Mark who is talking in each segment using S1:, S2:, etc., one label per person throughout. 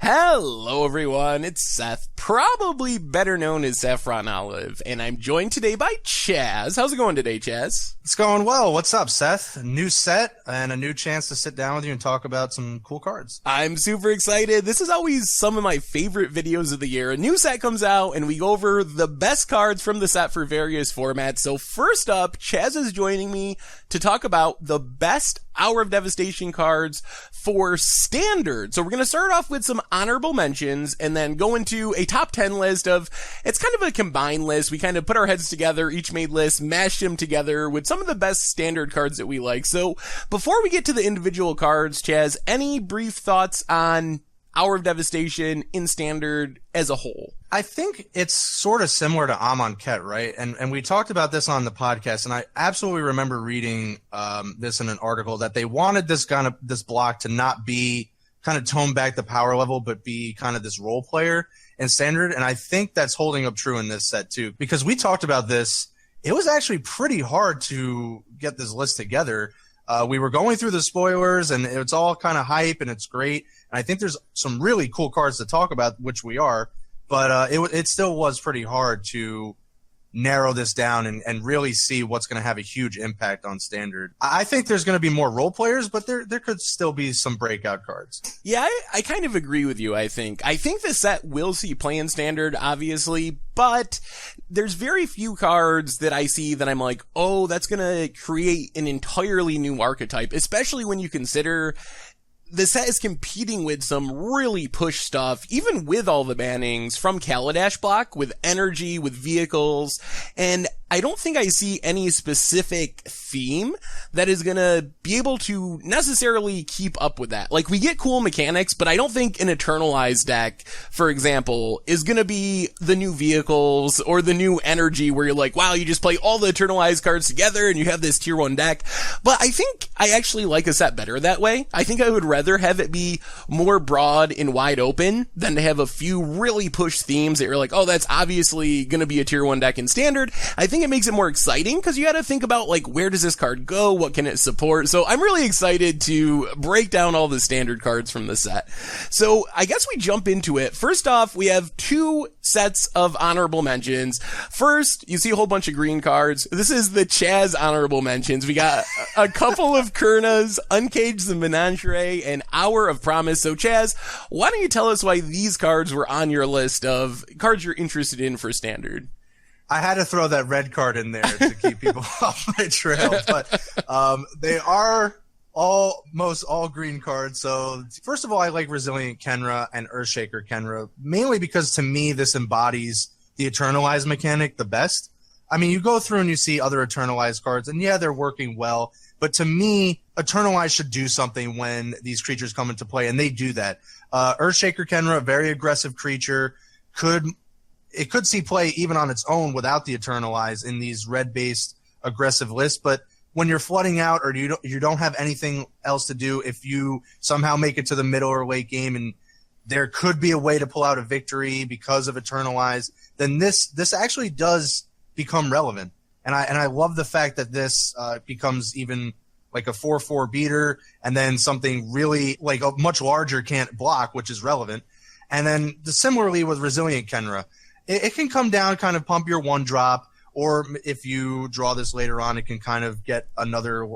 S1: Hello everyone, it's Seth, probably better known as Saffron Olive, and I'm joined today by Chaz. How's it going today, Chaz?
S2: It's going well. What's up, Seth? A new set and a new chance to sit down with you and talk about some cool cards.
S1: I'm super excited. This is always some of my favorite videos of the year. A new set comes out and we go over the best cards from the set for various formats. So first up, Chaz is joining me to talk about the best Hour of Devastation cards for Standard. So we're going to start off with some honorable mentions and then go into a top 10 list of, it's kind of a combined list. We kind of put our heads together, each made lists, mashed them together with some of the best Standard cards that we like. So before we get to the individual cards, Chaz, any brief thoughts on Hour of Devastation in Standard as a whole?
S2: I think it's sort of similar to Amonkhet, right? And we talked about this on the podcast, and I absolutely remember reading this in an article that they wanted this block to not be kind of tone back the power level, but be kind of this role player in Standard. And I think that's holding up true in this set too, because we talked about this. It was actually pretty hard to get this list together. We were going through the spoilers, and it's all kind of hype, and it's great. And I think there's some really cool cards to talk about, which we are. But it still was pretty hard to narrow this down and really see what's going to have a huge impact on Standard. I think there's going to be more role players, but there could still be some breakout cards.
S1: Yeah, I kind of agree with you, I think. I think the set will see play in Standard, obviously, but there's very few cards that I see that I'm like, oh, that's going to create an entirely new archetype, especially when you consider the set is competing with some really push stuff, even with all the bannings from Kaladesh block, with energy, with vehicles, and I don't think I see any specific theme that is gonna be able to necessarily keep up with that. Like, we get cool mechanics, but I don't think an Eternalized deck, for example, is gonna be the new vehicles or the new energy where you're like, wow, you just play all the Eternalized cards together and you have this tier 1 deck. But I think I actually like a set better that way. I think I would rather have it be more broad and wide open than to have a few really push themes that you're like, oh, that's obviously gonna be a tier 1 deck in Standard. I think it makes it more exciting because you got to think about, like, where does this card go? What can it support? So I'm really excited to break down all the Standard cards from the set. So I guess we jump into it. First off, we have two sets of honorable mentions. First, you see a whole bunch of green cards. This is the Chaz honorable mentions. We got a couple of Kurnas, Uncage the Menagerie, and Hour of Promise. So Chaz, why don't you tell us why these cards were on your list of cards you're interested in for Standard?
S2: I had to throw that red card in there to keep people off my trail, but they are almost all green cards. So first of all, I like Resilient Kenra and Earthshaker Kenra, mainly because to me this embodies the Eternalized mechanic the best. I mean, you go through and you see other Eternalized cards, and yeah, they're working well, but to me, Eternalized should do something when these creatures come into play, and they do that. Earthshaker Kenra, a very aggressive creature, it could see play even on its own without the Eternalize in these red-based aggressive lists. But when you're flooding out or you don't have anything else to do, if you somehow make it to the middle or late game and there could be a way to pull out a victory because of Eternalize, then this actually does become relevant. And I love the fact that this becomes even like a 4/4 beater, and then something really like a much larger can't block, which is relevant. And then similarly with Resilient Kenra, it can come down, kind of pump your 1-drop, or if you draw this later on, it can kind of get another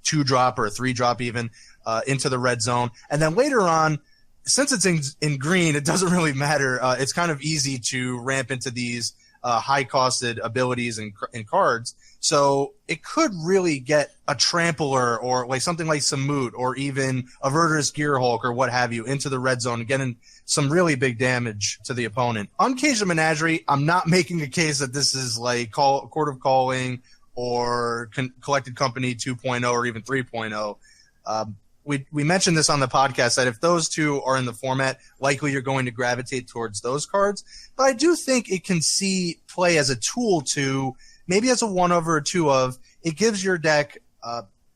S2: 2-drop or a 3-drop even into the red zone. And then later on, since it's in green, it doesn't really matter. It's kind of easy to ramp into these high-costed abilities and cards. So it could really get a Trampler or like something like Samut or even a Verdurous Gearhulk or what have you into the red zone and getting some really big damage to the opponent. Uncage the Menagerie, I'm not making a case that this is like Court of Calling or Collected Company 2.0 or even 3.0. We mentioned this on the podcast that if those two are in the format, likely you're going to gravitate towards those cards. But I do think it can see play as a tool to maybe as a 1-of or a 2-of. It gives your deck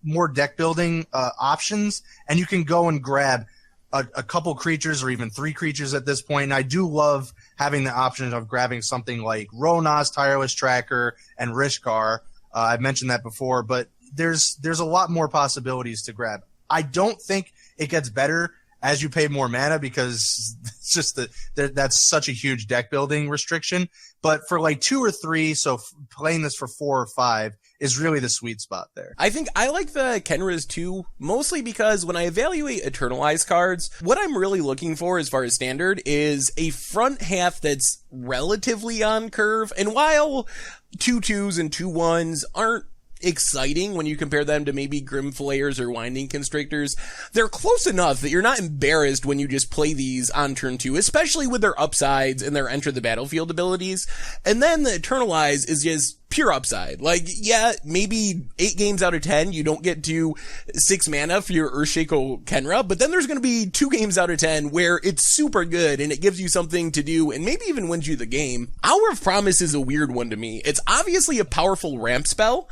S2: more deck building options, and you can go and grab a couple creatures or even 3 creatures at this point. And I do love having the option of grabbing something like Ronas, Tireless Tracker, and Rishkar. I've mentioned that before, but there's a lot more possibilities to grab. I don't think it gets better as you pay more mana, because it's just that's such a huge deck building restriction. But for like 2 or 3, so playing this for 4 or 5 is really the sweet spot there.
S1: I think I like the Kenras too, mostly because when I evaluate Eternalized cards, what I'm really looking for as far as standard is a front half that's relatively on curve. And while 2/2s and 2/1s aren't exciting when you compare them to maybe Grim Flayers or Winding Constrictors, they're close enough that you're not embarrassed when you just play these on turn 2, especially with their upsides and their enter the battlefield abilities. And then the Eternalize is just pure upside. Like, yeah, maybe 8 games out of 10, you don't get to 6 mana for your Earthshaker Kenra, but then there's going to be 2 games out of 10 where it's super good and it gives you something to do and maybe even wins you the game. Hour of Promise is a weird one to me. It's obviously a powerful ramp spell,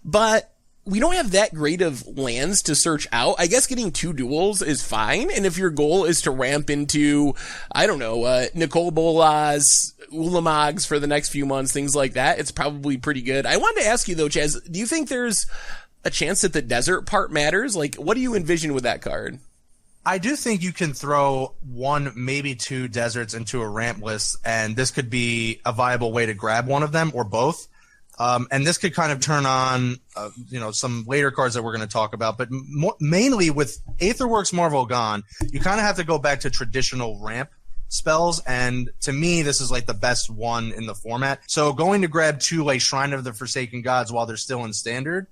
S1: but we don't have that great of lands to search out. I guess getting 2 duels is fine. And if your goal is to ramp into, I don't know, Nicol, Bolas, Ulamags for the next few months, things like that, it's probably pretty good. I wanted to ask you though, Chaz, do you think there's a chance that the desert part matters? Like, what do you envision with that card?
S2: I do think you can throw 1, maybe 2 deserts into a ramp list, and this could be a viable way to grab one of them or both. And this could kind of turn on, some later cards that we're going to talk about. But mainly with Aetherworks Marvel gone, you kind of have to go back to traditional ramp spells. And to me, this is like the best one in the format. So going to grab 2 like Shrine of the Forsaken Gods while they're still in standard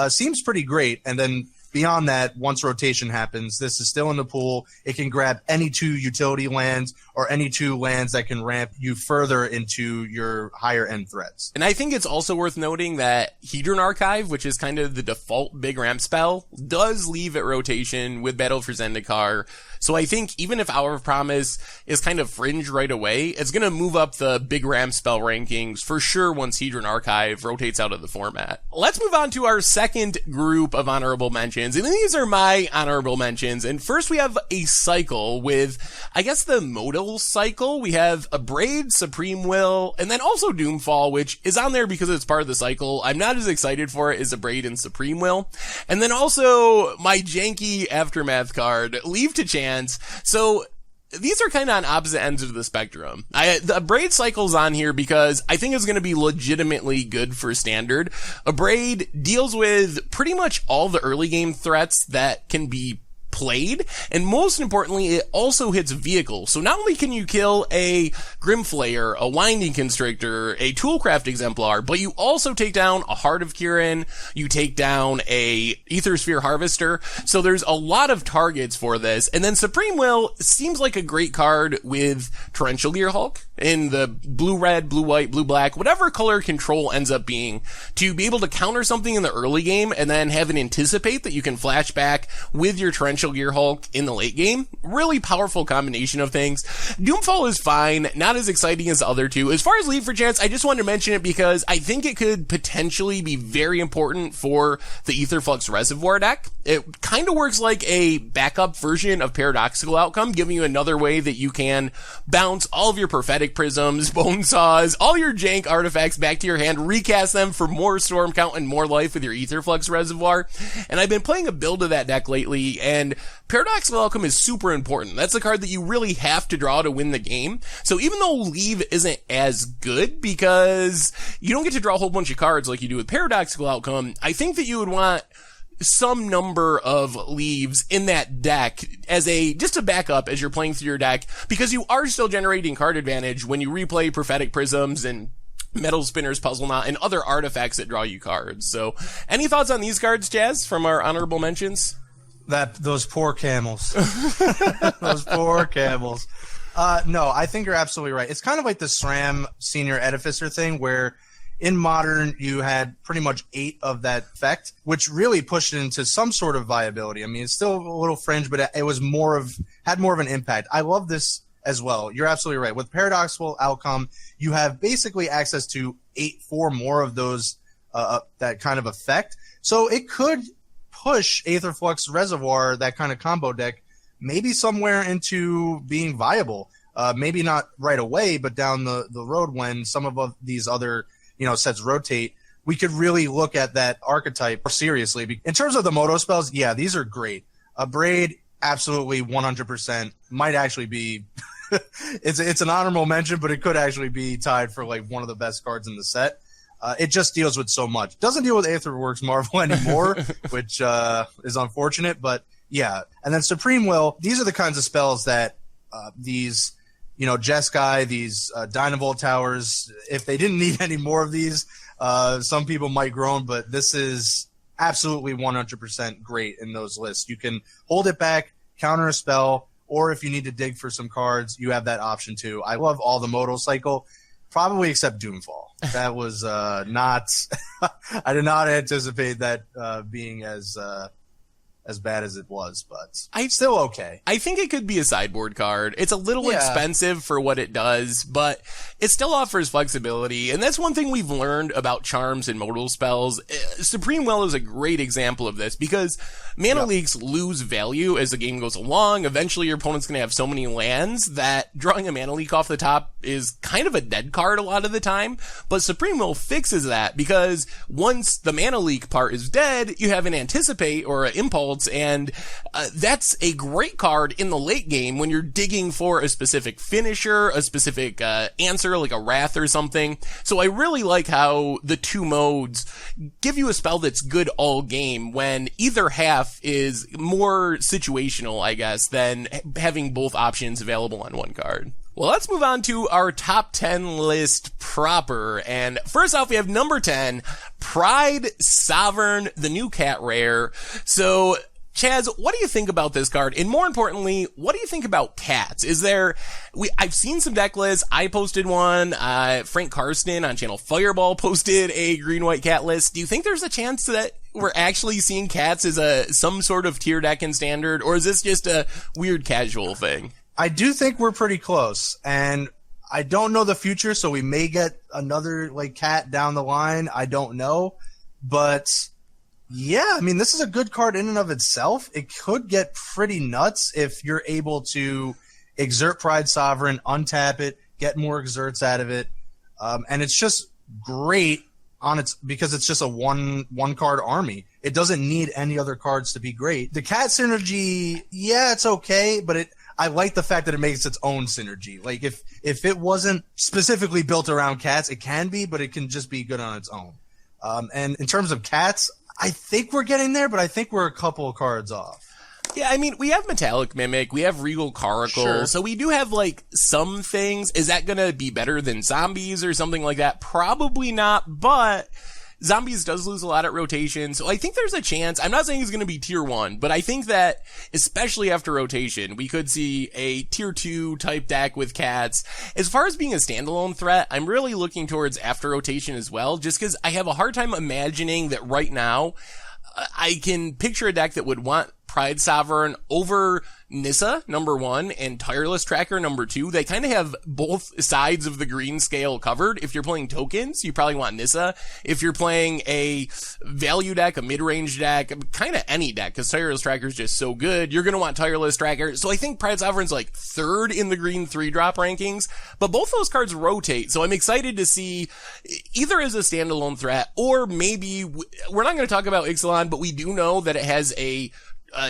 S2: seems pretty great. And then beyond that, once rotation happens, this is still in the pool. It can grab any 2 utility lands or any 2 lands that can ramp you further into your higher end threats.
S1: And I think it's also worth noting that Hedron Archive, which is kind of the default big ramp spell, does leave at rotation with Battle for Zendikar. So I think even if Hour of Promise is kind of fringe right away, it's going to move up the big ramp spell rankings for sure once Hedron Archive rotates out of the format. Let's move on to our second group of honorable mentions. And these are my honorable mentions. And first we have a cycle with, I guess, the modal cycle. We have Abrade, Supreme Will, and then also Doomfall, which is on there because it's part of the cycle. I'm not as excited for it as Abrade and Supreme Will. And then also my janky Aftermath card, Leave to Chance. So these are kind of on opposite ends of the spectrum. The Abrade cycle's on here because I think it's going to be legitimately good for standard. Abrade deals with pretty much all the early game threats that can be played, and most importantly, it also hits vehicles. So not only can you kill a Grimflayer, a Winding Constrictor, a Toolcraft Exemplar, but you also take down a Heart of Kirin, you take down a Aethersphere Harvester, so there's a lot of targets for this. And then Supreme Will seems like a great card with Torrential Gearhulk in the blue-red, blue-white, blue-black, whatever color control ends up being, to be able to counter something in the early game and then have it anticipate that you can flash back with your Torrential Gearhulk in the late game. Really powerful combination of things. Doomfall is fine, not as exciting as the other 2. As far as Leave for Chance, I just wanted to mention it because I think it could potentially be very important for the Aetherflux Reservoir deck. It kind of works like a backup version of Paradoxical Outcome, giving you another way that you can bounce all of your Prophetic Prisms, Bone Saws, all your jank artifacts back to your hand, recast them for more storm count and more life with your Aetherflux Reservoir. And I've been playing a build of that deck lately, and Paradoxical Outcome is super important. That's the card that you really have to draw to win the game. So even though Leave isn't as good because you don't get to draw a whole bunch of cards like you do with Paradoxical Outcome, I think that you would want some number of leaves in that deck as just a backup as you're playing through your deck, because you are still generating card advantage when you replay Prophetic Prisms and Metal Spinner's Puzzle Knot and other artifacts that draw you cards. So any thoughts on these cards, Chaz, from our honorable mentions?
S2: Those poor camels. Those poor camels. No, I think you're absolutely right. It's kind of like the SRAM Senior Edificer thing where in Modern you had pretty much 8 of that effect, which really pushed it into some sort of viability. I mean, it's still a little fringe, but it was had more of an impact. I love this as well. You're absolutely right. With Paradoxical Outcome, you have basically access to 4 more of those, that kind of effect. So it could push Aetherflux Reservoir, that kind of combo deck, maybe somewhere into being viable. Maybe not right away, but down the road when some of these other sets rotate, we could really look at that archetype more seriously. In terms of the Moto spells, yeah, these are great. Abrade, absolutely 100%. Might actually be it's an honorable mention, but it could actually be tied for like one of the best cards in the set. It just deals with so much. Doesn't deal with Aetherworks Marvel anymore, which is unfortunate, but yeah. And then Supreme Will, these are the kinds of spells that these, Jeskai, these Dynavolt Towers, if they didn't need any more of these, some people might groan, but this is absolutely 100% great in those lists. You can hold it back, counter a spell, or if you need to dig for some cards, you have that option too. I love all the modal cycle. Probably except Doomfall. That was not. I did not anticipate that being as bad as it was, but still okay.
S1: I think it could be a sideboard card. It's a little expensive for what it does, but it still offers flexibility, and that's one thing we've learned about charms and modal spells. Supreme Will is a great example of this, because mana leaks lose value as the game goes along. Eventually your opponent's going to have so many lands that drawing a mana leak off the top is kind of a dead card a lot of the time, but Supreme Will fixes that, because once the mana leak part is dead, you have an Anticipate or an Impulse, and that's a great card in the late game when you're digging for a specific finisher, a specific answer, like a Wrath or something. So I really like how the two modes give you a spell that's good all game, when either half is more situational, I guess, than having both options available on one card. Well, let's move on to our top 10 list proper. And first off, we have number 10, Pride Sovereign, the new cat rare. So, Chaz, what do you think about this card? And more importantly, what do you think about cats? I've seen some deck lists. I posted one. Frank Karsten on Channel Fireball posted a green-white cat list. Do you think there's a chance that we're actually seeing cats as some sort of tier deck in Standard, or is this just a weird casual thing?
S2: I do think we're pretty close, and I don't know the future, so we may get another cat down the line. I don't know, but yeah, I mean, this is a good card in and of itself. It could get pretty nuts if you're able to exert Pride Sovereign, untap it, get more exerts out of it, and it's just great because it's just a one card army. It doesn't need any other cards to be great. The cat synergy, yeah, it's okay, but I like the fact that it makes its own synergy. Like if it wasn't specifically built around cats, it can be, but it can just be good on its own. And in terms of cats, I think we're getting there, but I think we're a couple of cards off.
S1: Yeah, I mean, we have Metallic Mimic, we have Regal Coracle, so we do have, some things. Is that gonna be better than Zombies or something like that? Probably not, but Zombies does lose a lot at rotation, so I think there's a chance. I'm not saying it's going to be tier 1, but I think that, especially after rotation, we could see a tier 2 type deck with cats. As far as being a standalone threat, I'm really looking towards after rotation as well, just because I have a hard time imagining that right now, I can picture a deck that would want Pride Sovereign over Nissa, number 1, and Tireless Tracker, number 2. They kind of have both sides of the green scale covered. If you're playing tokens, you probably want Nissa. If you're playing a value deck, a mid-range deck, kind of any deck, because Tireless Tracker is just so good, you're going to want Tireless Tracker. So I think Pride Sovereign's 3rd in the green 3-drop rankings, but both those cards rotate. So I'm excited to see either as a standalone threat, or maybe, we're not going to talk about Ixalan, but we do know that it has a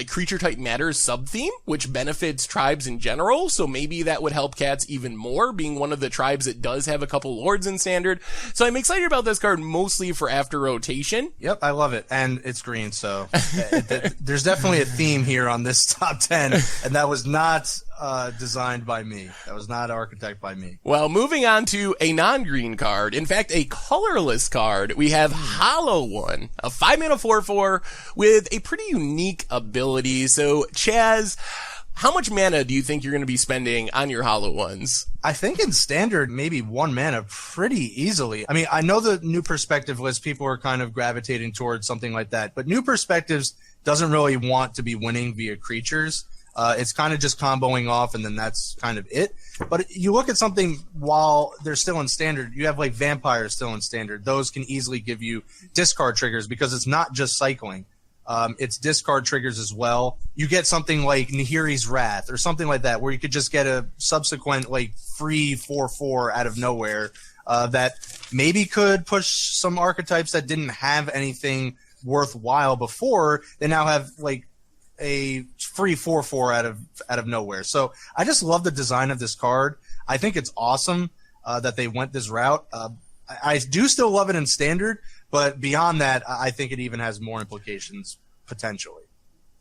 S1: creature type matters sub-theme, which benefits tribes in general, so maybe that would help cats even more, being one of the tribes that does have a couple lords in Standard. So I'm excited about this card mostly for after rotation.
S2: Yep, I love it, and it's green, so there's definitely a theme here on this top 10, and that was not designed by me. That was not architected by me.
S1: Well, moving on to a non-green card, in fact, a colorless card, we have Hollow One, a 5-mana 4/4 with a pretty unique ability. So, Chaz, how much mana do you think you're going to be spending on your Hollow Ones?
S2: I think in Standard, maybe 1 mana pretty easily. I mean, I know the New Perspective list, people are kind of gravitating towards something like that, but New Perspectives doesn't really want to be winning via creatures. It's kind of just comboing off, and then that's kind of it. But you look at something while they're still in Standard, you have Vampires still in Standard. Those can easily give you discard triggers because it's not just cycling. It's discard triggers as well. You get something like Nahiri's Wrath or something like that, where you could just get a subsequent free 4/4 out of nowhere that maybe could push some archetypes that didn't have anything worthwhile before. They now have a free 4/4 out of nowhere. So I just love the design of this card. I think it's awesome that they went this route. I do still love it in Standard, but beyond that, I think it even has more implications potentially.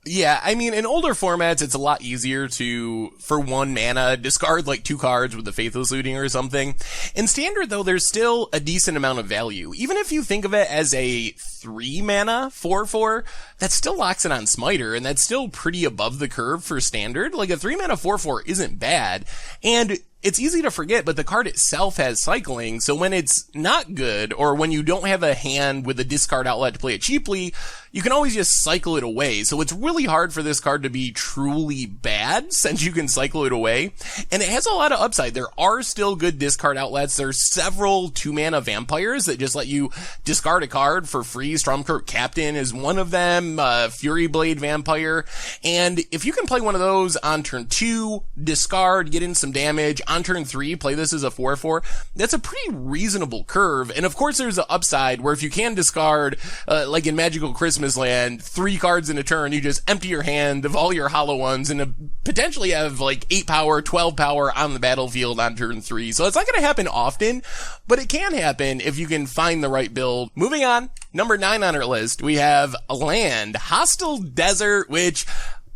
S1: Yeah, I mean, in older formats, it's a lot easier to, for 1 mana, discard like 2 cards with the Faithless Looting or something. In Standard, though, there's still a decent amount of value. Even if you think of it as a 3 mana 4/4, that still locks it on Smiter, and that's still pretty above the curve for Standard. Like, a 3 mana 4/4 isn't bad, and it's easy to forget, but the card itself has cycling, so when it's not good, or when you don't have a hand with a discard outlet to play it cheaply, you can always just cycle it away. So it's really hard for this card to be truly bad, since you can cycle it away. And it has a lot of upside. There are still good discard outlets. There's several 2-mana vampires that just let you discard a card for free. Stormkirk Captain is one of them, Fury Blade Vampire. And if you can play one of those on turn 2, discard, get in some damage, on turn 3, play this as a 4/4, that's a pretty reasonable curve. And of course there's an upside where if you can discard, like in Magical Christmas Land, 3 cards in a turn, you just empty your hand of all your hollow ones and potentially have like 8 power, 12 power on the battlefield on turn 3. So it's not going to happen often, but it can happen if you can find the right build. Moving on, number 9 on our list, we have a land, Hostile Desert, which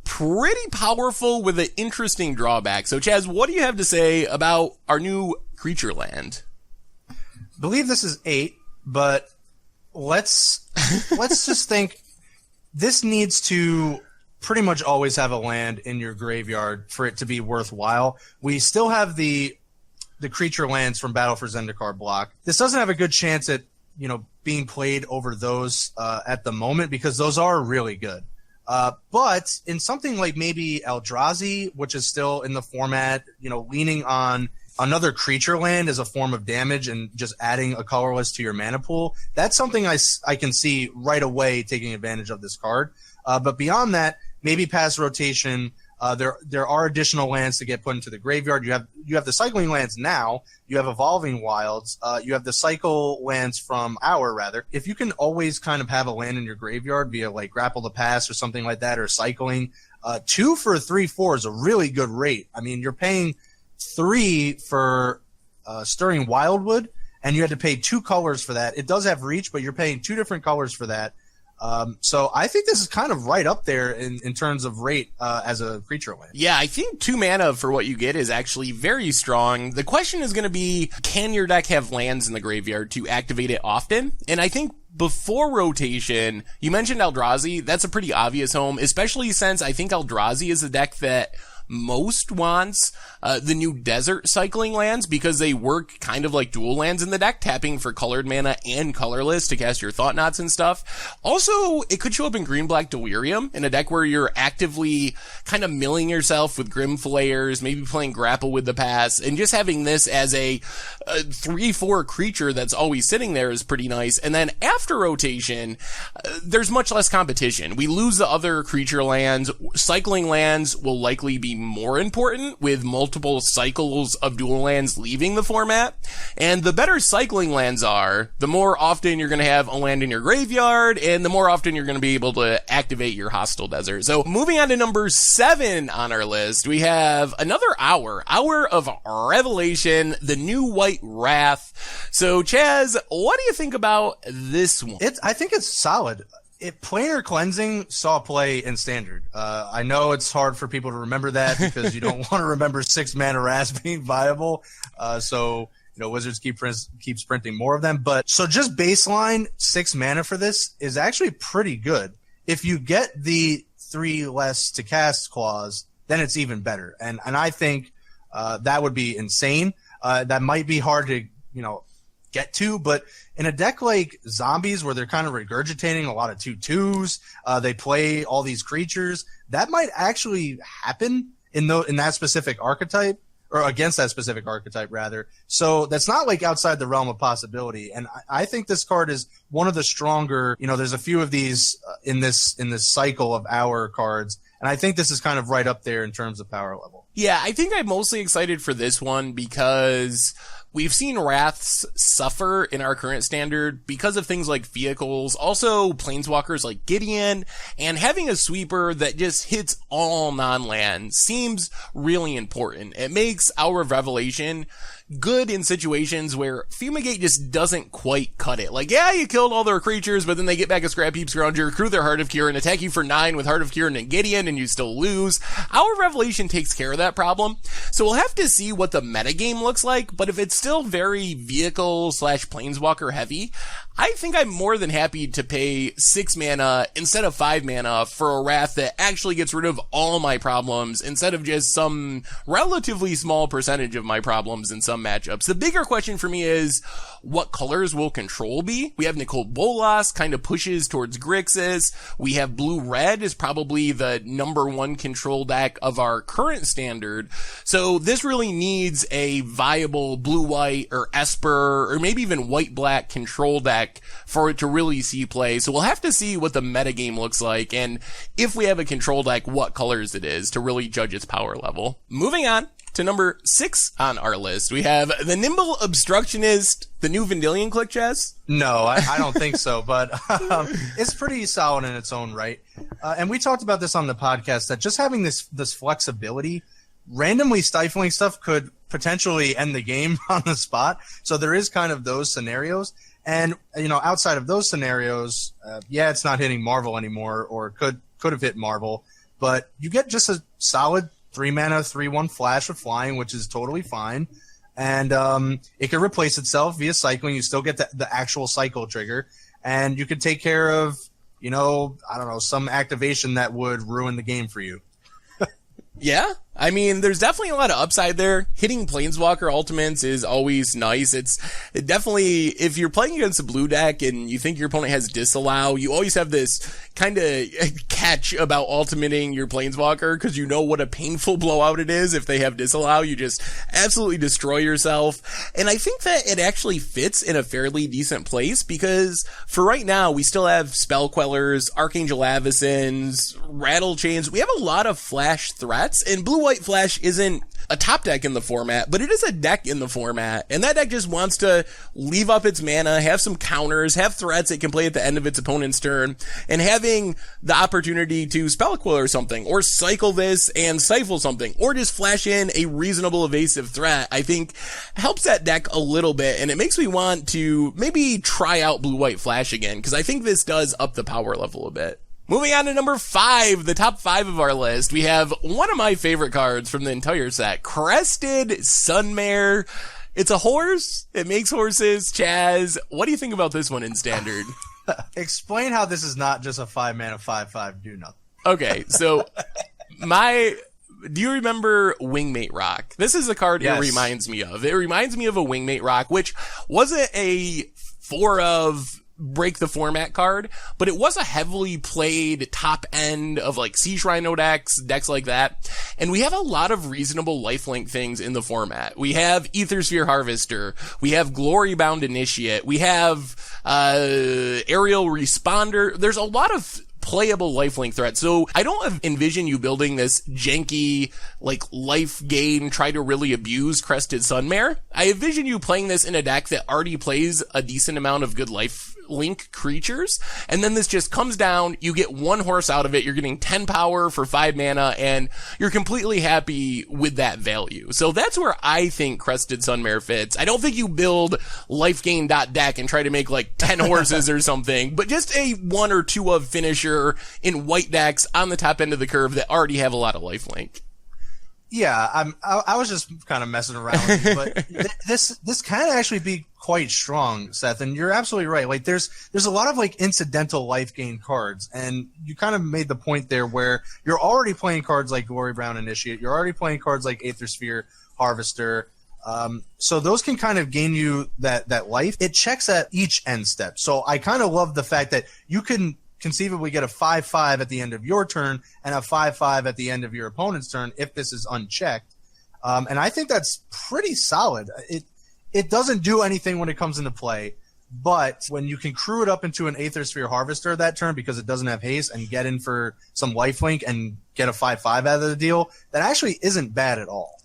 S1: pretty powerful with an interesting drawback. So Chaz, what do you have to say about our new creature land?
S2: I believe this is 8, but let's just think this needs to pretty much always have a land in your graveyard for it to be worthwhile. We still have the creature lands from Battle for Zendikar block. This doesn't have a good chance at, being played over those at the moment, because those are really good. But in something like maybe Eldrazi, which is still in the format, leaning on another creature land as a form of damage and just adding a colorless to your mana pool, that's something I can see right away taking advantage of this card. But beyond that, maybe past rotation, there are additional lands to get put into the graveyard. You have the cycling lands now. You have Evolving Wilds. You have the cycle lands from Hour, rather. If you can always kind of have a land in your graveyard via like Grapple the Past or something like that, or cycling, 2 for a 3/4 is a really good rate. I mean, you're paying 3 for Stirring Wildwood, and you had to pay 2 colors for that. It does have reach, but you're paying 2 different colors for that. So I think this is kind of right up there in terms of rate as a creature land.
S1: Yeah, I think 2 mana for what you get is actually very strong. The question is going to be, can your deck have lands in the graveyard to activate it often? And I think before rotation, you mentioned Eldrazi. That's a pretty obvious home, especially since I think Eldrazi is a deck that most wants the new desert cycling lands, because they work kind of like dual lands in the deck, tapping for colored mana and colorless to cast your Thought Knots and stuff. Also, it could show up in green-black Delirium in a deck where you're actively kind of milling yourself with Grim Flayers, maybe playing Grapple with the Past, and just having this as a 3/4 creature that's always sitting there is pretty nice. And then after rotation, there's much less competition. We lose the other creature lands. Cycling lands will likely be more important, with multiple cycles of dual lands leaving the format. And the better cycling lands are, the more often you're going to have a land in your graveyard, and the more often you're going to be able to activate your Hostile Desert. So moving on to number 7 on our list, we have another Hour of Revelation, the new White Wrath. So Chaz, what do you think about this one?
S2: I think it's solid. Planar Cleansing saw play in Standard. I know it's hard for people to remember that because you don't want to remember 6 mana Wrath being viable. So Wizards keep sprinting more of them. But so just baseline 6 mana for this is actually pretty good. If you get the 3 less to cast clause, then it's even better. And I think that would be insane. That might be hard to get to, but in a deck like Zombies, where they're kind of regurgitating a lot of 2/2s, they play all these creatures, that might actually happen in that specific archetype, or against that specific archetype rather. So that's not like outside the realm of possibility. And I think this card is one of the stronger. There's a few of these in this cycle of Hour cards, and I think this is kind of right up there in terms of power level.
S1: Yeah, I think I'm mostly excited for this one because We've seen Wraths suffer in our current standard because of things like vehicles, also planeswalkers like Gideon, and having a sweeper that just hits all non-land seems really important. It makes Hour of Revelation good in situations where Fumigate just doesn't quite cut it. Like, yeah, you killed all their creatures, but then they get back a Scrap Heap Scrounger, accrue their Heart of Cure, and attack you for 9 with Heart of Cure and Gideon, and you still lose. Hour of Revelation takes care of that problem, so we'll have to see what the metagame looks like, but if it's still very vehicle/planeswalker heavy, I think I'm more than happy to pay 6 mana instead of 5 mana for a Wrath that actually gets rid of all my problems instead of just some relatively small percentage of my problems in some matchups. The bigger question for me is, what colors will control be? We have Nicol Bolas, kind of pushes towards Grixis. We have blue-red is probably the number 1 control deck of our current standard. So this really needs a viable blue-white or Esper or maybe even white-black control deck for it to really see play. So we'll have to see what the metagame looks like, and if we have a control deck, what colors it is to really judge its power level. Moving on to number 6 on our list, we have the NIMBLE Obstructionist, the new Vendilion Click, Chaz?
S2: No, I don't think so, but it's pretty solid in its own right. And we talked about this on the podcast, that just having this flexibility, randomly stifling stuff could potentially end the game on the spot. So there is kind of those scenarios. And, outside of those scenarios, it's not hitting Marvel anymore, or could have hit Marvel, but you get just a solid 3-mana, 3/1 flash with flying, which is totally fine. And it can replace itself via cycling. You still get the actual cycle trigger. And you could take care of, some activation that would ruin the game for you.
S1: Yeah, I mean, there's definitely a lot of upside there. Hitting Planeswalker ultimates is always nice. It definitely, if you're playing against a blue deck and you think your opponent has disallow, you always have this kind of catch about ultimating your Planeswalker, because you know what a painful blowout it is if they have disallow. You just absolutely destroy yourself. And I think that it actually fits in a fairly decent place, because for right now, we still have Spell Quellers, Archangel Avacens, Rattle Chains. We have a lot of flash threats, and Blue-White Flash isn't a top deck in the format, but it is a deck in the format, and that deck just wants to leave up its mana, have some counters, have threats it can play at the end of its opponent's turn, and having the opportunity to Spell Queller something, or cycle this and Stifle something, or just flash in a reasonable evasive threat, I think helps that deck a little bit, and it makes me want to maybe try out Blue-White Flash again, because I think this does up the power level a bit. Moving on to number 5, the top 5 of our list, we have one of my favorite cards from the entire set, Crested Sunmare. It's a horse. It makes horses. Chaz, what do you think about this one in Standard?
S2: Explain how this is not just a 5-mana 5/5 do nothing.
S1: Okay, so do you remember Wingmate Rock? This is a card it reminds me of. It reminds me of a Wingmate Rock, which wasn't a 4 of break the format card, but it was a heavily played top end of like Siege Rhino decks like that. And we have a lot of reasonable lifelink things in the format. We have Aethersphere Harvester. We have Glorybound Initiate. We have, Aerial Responder. There's a lot of playable lifelink threat. So I don't envision you building this janky, like, life gain, try to really abuse Crested Sunmare. I envision you playing this in a deck that already plays a decent amount of good life link creatures, and then this just comes down, you get 1 horse out of it, you're getting 10 power for 5 mana, and you're completely happy with that value. So that's where I think Crested Sunmare fits. I don't think you build lifegain.deck and try to make like 10 horses or something, but just a 1 or 2 of finisher in white decks on the top end of the curve that already have a lot of lifelink.
S2: Yeah, I was just kind of messing around with you, but this can actually be quite strong, Seth, and you're absolutely right. Like there's a lot of like incidental life gain cards, and you kind of made the point there where you're already playing cards like Glorybound Initiate, you're already playing cards like Aethersphere Harvester, so those can kind of gain you that life. It checks at each end step. So I kind of love the fact that you can conceivably get a 5/5 at the end of your turn and a 5/5 at the end of your opponent's turn if this is unchecked. And I think that's pretty solid. It doesn't do anything when it comes into play, but when you can crew it up into an Aethersphere Harvester that turn because it doesn't have haste and get in for some lifelink and get a 5/5 out of the deal, that actually isn't bad at all.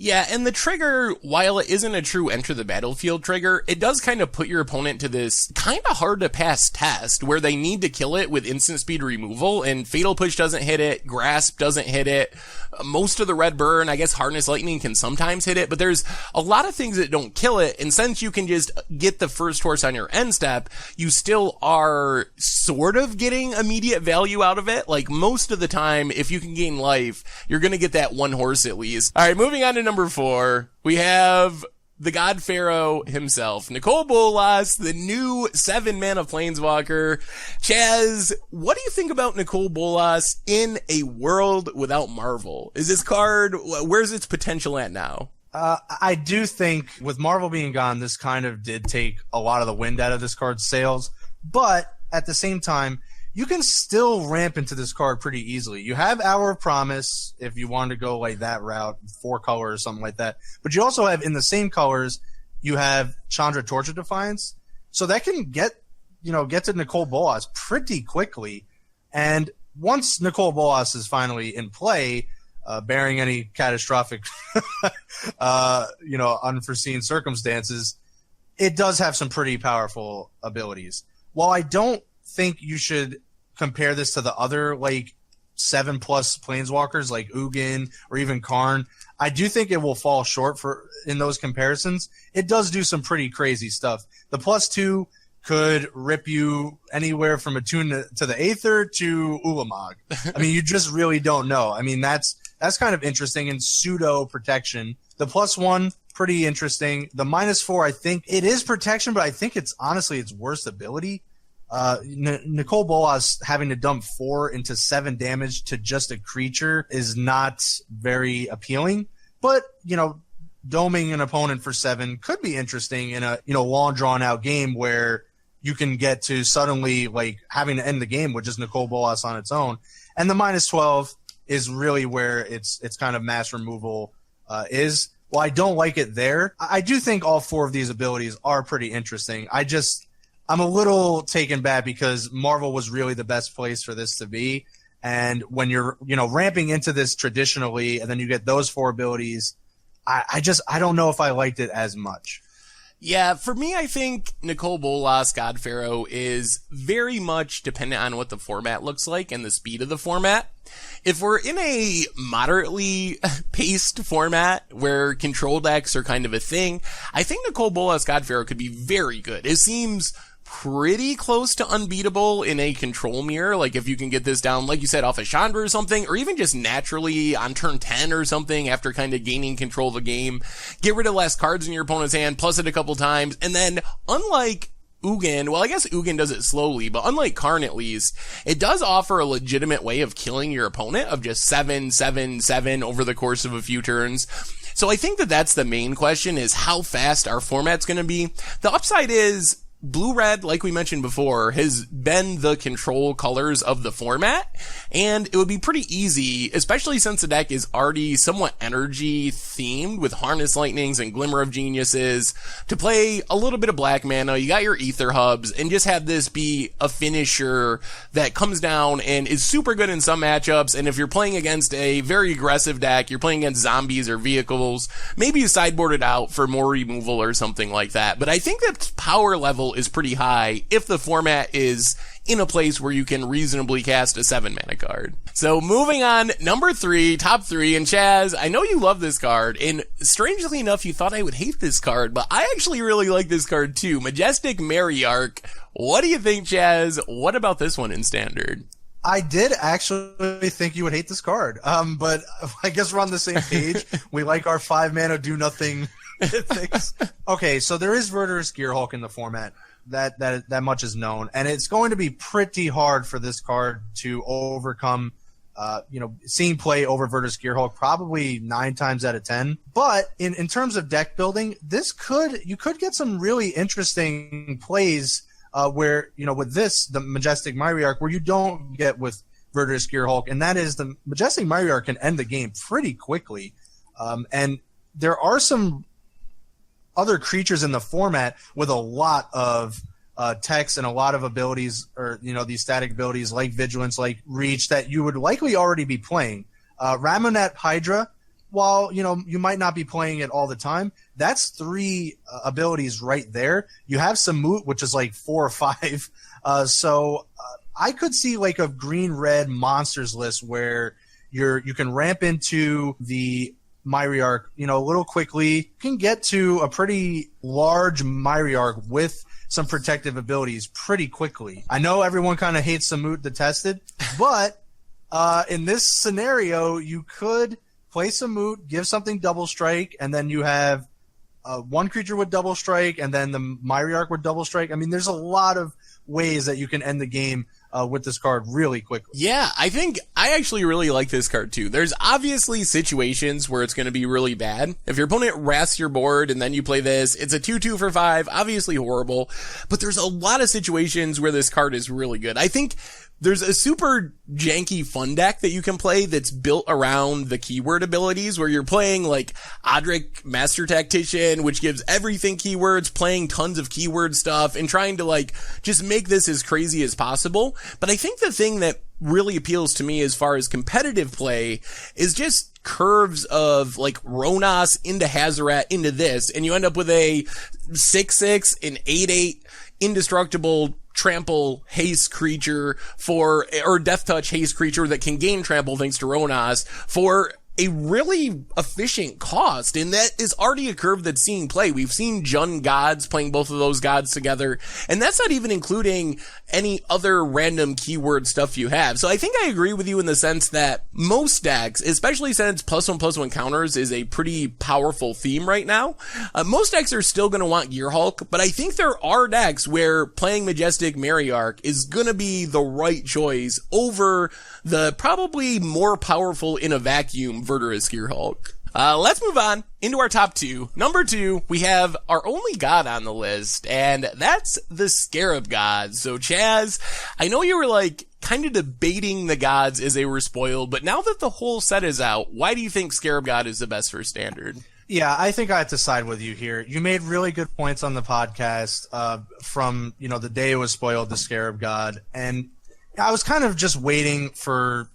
S1: Yeah, and the trigger, while it isn't a true enter the battlefield trigger, it does kind of put your opponent to this kind of hard to pass test where they need to kill it with instant speed removal, and Fatal Push doesn't hit it, Grasp doesn't hit it, most of the Red Burn, I guess Harness Lightning can sometimes hit it, but there's a lot of things that don't kill it, and since you can just get the first horse on your end step, you still are sort of getting immediate value out of it. Like, most of the time, if you can gain life, you're gonna get that one horse at least. Alright, moving on to number 4, we have the God-PHARAOH himself, Nicol Bolas, the new 7-mana Planeswalker. Chaz, what do you think about Nicol Bolas in a world without Marvel? Is this card, where's its potential at now?
S2: I do think with Marvel being gone, this kind of did take a lot of the wind out of this card's sails, but at the same time, you can still ramp into this card pretty easily. You have Hour of Promise if you want to go like that route, 4 colors or something like that. But you also have, in the same colors, you have Chandra Torch of Defiance. So that can get to Nicol Bolas pretty quickly. And once Nicol Bolas is finally in play, bearing any catastrophic, unforeseen circumstances, it does have some pretty powerful abilities. While I don't think you should compare this to the other 7+ planeswalkers like Ugin or even Karn, I do think it will fall short in those comparisons. It does do some pretty crazy stuff. The +2 could rip you anywhere from Attune to the Aether to Ulamog. I mean, you just really don't know. I mean, that's kind of interesting, and pseudo protection. The +1, pretty interesting. The -4, I think it is protection, but I think it's honestly its worst ability. Nicol Bolas having to dump 4 into 7 damage to just a creature is not very appealing, but doming an opponent for 7 could be interesting in a long drawn out game where you can get to suddenly having to end the game with just Nicol Bolas on its own. And the -12 is really where it's kind of mass removal is. Well, I don't like it there. I do think all 4 of these abilities are pretty interesting. I'm a little taken back because Marvel was really the best place for this to be. And when you're, ramping into this traditionally and then you get those 4 abilities, I don't know if I liked it as much.
S1: Yeah, for me, I think Nicol Bolas God-PHARAOH is very much dependent on what the format looks like and the speed of the format. If we're in a moderately paced format where control decks are kind of a thing, I think Nicol Bolas God-PHARAOH could be very good. It seems pretty close to unbeatable in a control mirror. Like, if you can get this down, like you said, off a Chandra or something, or even just naturally on turn 10 or something after kind of gaining control of the game, get rid of less cards in your opponent's hand, plus it a couple times, and then, unlike Ugin, well, I guess Ugin does it slowly, but unlike Karn at least, it does offer a legitimate way of killing your opponent of just 7, 7, 7 over the course of a few turns. So I think that's the main question, is how fast our format's gonna be. The upside is, Blue-Red, like we mentioned before, has been the control colors of the format, and it would be pretty easy, especially since the deck is already somewhat energy-themed with Harness Lightnings and Glimmer of Geniuses, to play a little bit of black mana. You got your Ether Hubs, and just have this be a finisher that comes down and is super good in some matchups, and if you're playing against a very aggressive deck, you're playing against zombies or vehicles, maybe you sideboard it out for more removal or something like that. But I think that power level is pretty high if the format is in a place where you can reasonably cast a 7-mana card. So moving on, number 3, top 3, and Chaz, I know you love this card, and strangely enough, you thought I would hate this card, but I actually really like this card too. Majestic Myriarch. What do you think, Chaz? What about this one in Standard?
S2: I did actually think you would hate this card, but I guess we're on the same page. We like our 5-mana do-nothing things. Okay, so there is Verdurous Gearhulk in the format. That much is known, and it's going to be pretty hard for this card to overcome seeing play over Verdurous Gearhulk probably 9 times out of 10. But in terms of deck building, you could get some really interesting plays where, with the Majestic Myriarch, where you don't get with Verdurous Gearhulk, and that is the Majestic Myriarch can end the game pretty quickly. And there are some other creatures in the format with a lot of text and a lot of abilities, or these static abilities like Vigilance, like Reach, that you would likely already be playing. Ramonette Hydra while, you might not be playing it all the time, that's 3 abilities right there. You have Samut, which is like 4 or 5. So I could see like a green-red monsters list where you can ramp into the Myriarch, a little quickly. You can get to a pretty large Myriarch with some protective abilities pretty quickly. I know everyone kind of hates Samut detested, but in this scenario, you could play Samut, give something double strike, and then you have one creature with double strike, and then the Myriarch with double strike. I mean, there's a lot of ways that you can end the game with this card really quickly.
S1: Yeah, I actually really like this card too. There's obviously situations where it's going to be really bad. If your opponent wraths your board and then you play this, it's a 2/2 for 5, obviously horrible. But there's a lot of situations where this card is really good. I think there's a super janky fun deck that you can play that's built around the keyword abilities, where you're playing like Odric Master Tactician, which gives everything keywords, playing tons of keyword stuff and trying to like just make this as crazy as possible. But I think the thing that really appeals to me as far as competitive play is just curves of like Ronas into Hazoret into this, and you end up with a 6/6, an 8/8 indestructible trample haste creature or death touch haste creature that can gain trample thanks to Ronas for a really efficient cost, and that is already a curve that's seeing play. We've seen Jund Gods playing both of those gods together, and that's not even including any other random keyword stuff you have. So I think I agree with you in the sense that most decks, especially since +1/+1 counters is a pretty powerful theme right now, most decks are still going to want Gearhulk, but I think there are decks where playing Majestic Myriarch is going to be the right choice over the probably more powerful in a vacuum Verdurous Gearhulk. Let's move on into our top 2. Number 2, we have our only god on the list, and that's the Scarab God. So Chaz, I know you were like kind of debating the gods as they were spoiled, but now that the whole set is out, why do you think Scarab God is the best for standard?
S2: Yeah, I think I have to side with you here. You made really good points on the podcast from, the day it was spoiled, the Scarab God, and I was kind of just waiting for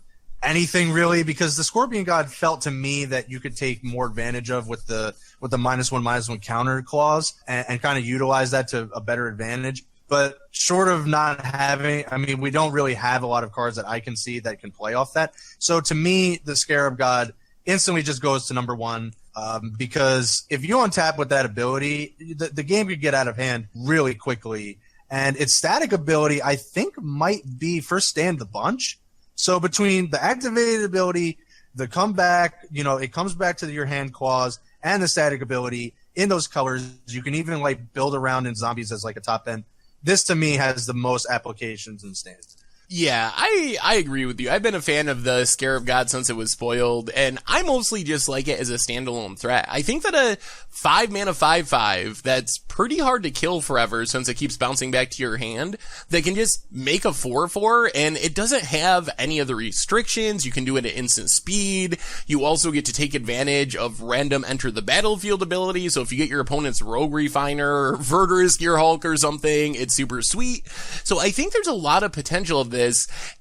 S2: anything really, because the Scorpion God felt to me that you could take more advantage of with the -1/-1 counter clause and kind of utilize that to a better advantage. But short of not having, I mean, we don't really have a lot of cards that I can see that can play off that. So to me, the Scarab God instantly just goes to number 1. Because if you untap with that ability, the game could get out of hand really quickly. And its static ability, I think, might be first stand the bunch. So between the activated ability, the comeback, it comes back to your hand clause, and the static ability in those colors, you can even like build around in zombies as like a top end. This to me has the most applications in stands.
S1: Yeah, I agree with you. I've been a fan of the Scarab God since it was spoiled, and I mostly just like it as a standalone threat. I think that a 5-mana 5/5 that's pretty hard to kill forever since it keeps bouncing back to your hand, that can just make a 4/4, and it doesn't have any of the restrictions. You can do it at instant speed. You also get to take advantage of random enter the battlefield ability, so if you get your opponent's Rogue Refiner or Verdurous Gearhulk or something, it's super sweet. So I think there's a lot of potential of this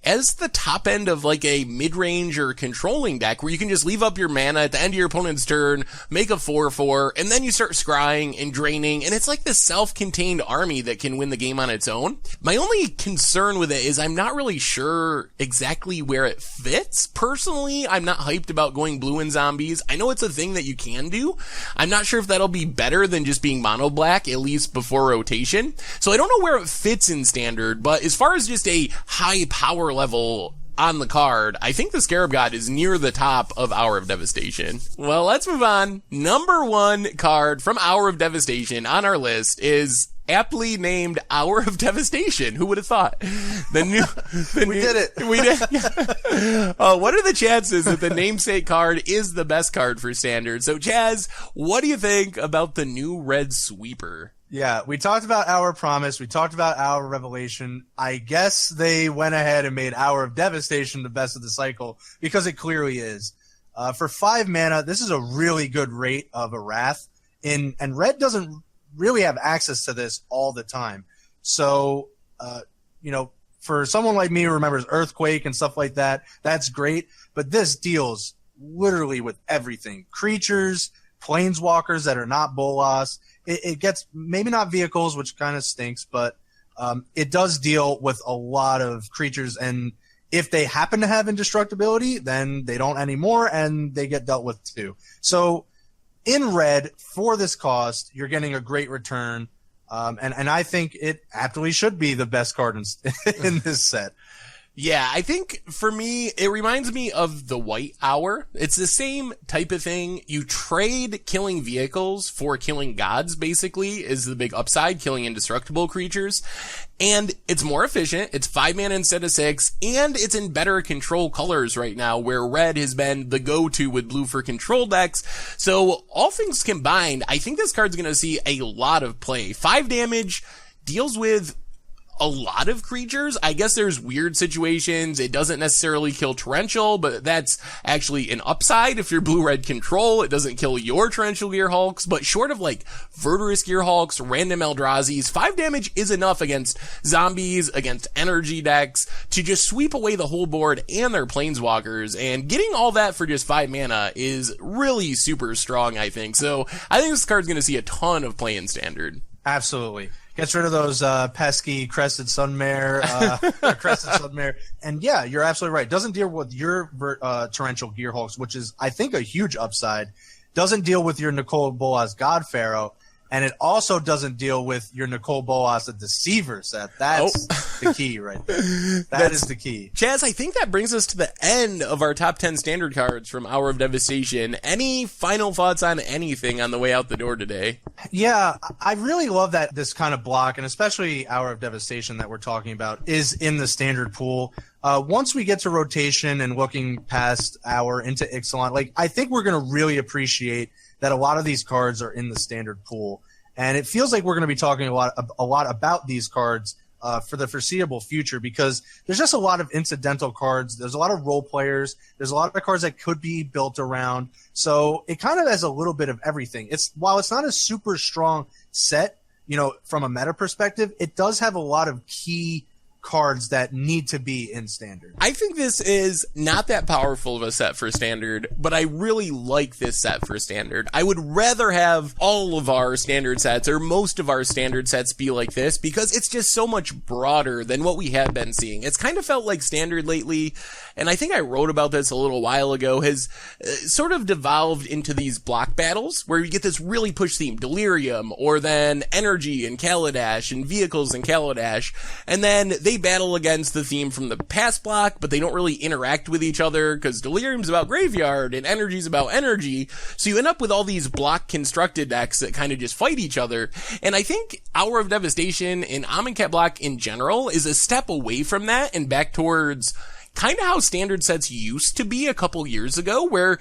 S1: as the top end of like a mid-range or controlling deck where you can just leave up your mana at the end of your opponent's turn, make a 4/4, and then you start scrying and draining, and it's like this self-contained army that can win the game on its own. My only concern with it is I'm not really sure exactly where it fits. Personally, I'm not hyped about going blue in zombies. I know it's a thing that you can do. I'm not sure if that'll be better than just being mono black, at least before rotation. So I don't know where it fits in standard, but as far as just a high power level on the card, I think the Scarab God is near the top of Hour of Devastation. Well, let's move on. Number 1 card from Hour of Devastation on our list is aptly named Hour of Devastation. Who would have thought? We
S2: did it.
S1: We did. What are the chances that the namesake card is the best card for standard? So, Chaz, what do you think about the new red sweeper?
S2: Yeah, we talked about Hour Promise. We talked about Hour Revelation. I guess they went ahead and made Hour of Devastation the best of the cycle, because it clearly is. For 5 mana, this is a really good rate of a Wrath. And Red doesn't really have access to this all the time. So, for someone like me who remembers Earthquake and stuff like that, that's great. But this deals literally with everything. Creatures, planeswalkers that are not Bolas. It gets, maybe not vehicles, which kind of stinks, but it does deal with a lot of creatures, and if they happen to have indestructibility, then they don't anymore, and they get dealt with too. So in red, for this cost, you're getting a great return, and I think it aptly should be the best card in this set.
S1: Yeah, I think for me, it reminds me of the White Hour. It's the same type of thing. You trade killing vehicles for killing gods, basically, is the big upside, killing indestructible creatures. And it's more efficient. It's 5 mana instead of 6, and it's in better control colors right now, where red has been the go-to with blue for control decks. So all things combined, I think this card's going to see a lot of play. 5 damage deals with a lot of creatures. I guess there's weird situations. It doesn't necessarily kill Torrential, but that's actually an upside. If you're blue-red control, it doesn't kill your Torrential Gearhulks, but short of like Verdurous Gearhulks, random Eldrazi's, 5 damage is enough against zombies, against energy decks, to just sweep away the whole board and their planeswalkers, and getting all that for just 5 mana is really super strong, I think. So I think this card's going to see a ton of play in Standard.
S2: Absolutely. Gets rid of those pesky Crested Sunmare, Crested Sunmare. And yeah, you're absolutely right. Doesn't deal with your Torrential Gearhulks, which is, I think, a huge upside. Doesn't deal with your Nicol Bolas God-PHARAOH. And it also doesn't deal with your Nicol Bolas the Deceiver set. That's the key right there. That's the key.
S1: Chaz, I think that brings us to the end of our top 10 standard cards from Hour of Devastation. Any final thoughts on anything on the way out the door today?
S2: Yeah, I really love that this kind of block, and especially Hour of Devastation that we're talking about, is in the standard pool. Once we get to rotation and looking past Hour into Ixalan, like, I think we're going to really appreciate that a lot of these cards are in the standard pool. And it feels like we're going to be talking a lot about these cards for the foreseeable future, because there's just a lot of incidental cards. There's a lot of role players. There's a lot of cards that could be built around. So it kind of has a little bit of everything. While it's not a super strong set, you know, from a meta perspective, it does have a lot of key cards that need to be in Standard.
S1: I think this is not that powerful of a set for Standard, but I really like this set for Standard. I would rather have all of our Standard sets, or most of our Standard sets, be like this, because it's just so much broader than what we have been seeing. It's kind of felt like Standard lately, and I think I wrote about this a little while ago, has sort of devolved into these block battles, where you get this really push theme, Delirium, or then Energy and Kaladesh, and Vehicles and Kaladesh, and then they battle against the theme from the past block, but they don't really interact with each other, because Delirium's about Graveyard, and Energy's about Energy, so you end up with all these block constructed decks that kind of just fight each other, and I think Hour of Devastation and Amonkhet block in general is a step away from that, and back towards kind of how Standard sets used to be a couple years ago, where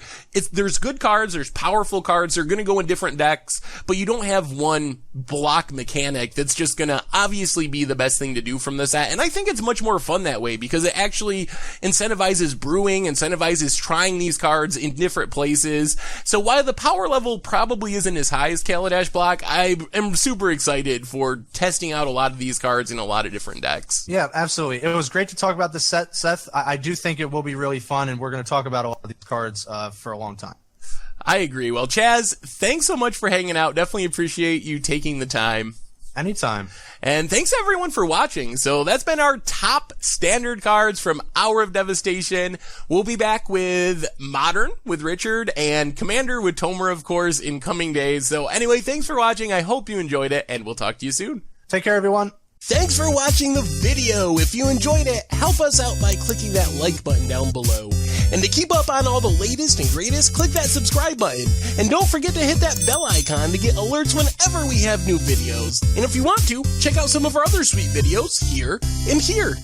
S1: there's good cards, there's powerful cards, they're going to go in different decks, but you don't have one block mechanic that's just going to obviously be the best thing to do from the set. And I think it's much more fun that way, because it actually incentivizes brewing, incentivizes trying these cards in different places. So while the power level probably isn't as high as Kaladesh block, I am super excited for testing out a lot of these cards in a lot of different decks.
S2: Yeah, absolutely. It was great to talk about the set, Seth. I do think it will be really fun, and we're going to talk about a lot of these cards for a long time.
S1: I agree. Well, Chaz, thanks so much for hanging out. Definitely appreciate you taking the time.
S2: Anytime.
S1: And thanks everyone for watching. So that's been our top Standard cards from Hour of Devastation. We'll be back with Modern with Richard and Commander with Tomer, of course, in coming days. So anyway, thanks for watching. I hope you enjoyed it, and we'll talk to you soon.
S2: Take care, everyone.
S1: Thanks for watching the video. If you enjoyed it, help us out by clicking that like button down below. And to keep up on all the latest and greatest, click that subscribe button. And don't forget to hit that bell icon to get alerts whenever we have new videos. And if you want to, check out some of our other sweet videos here and here.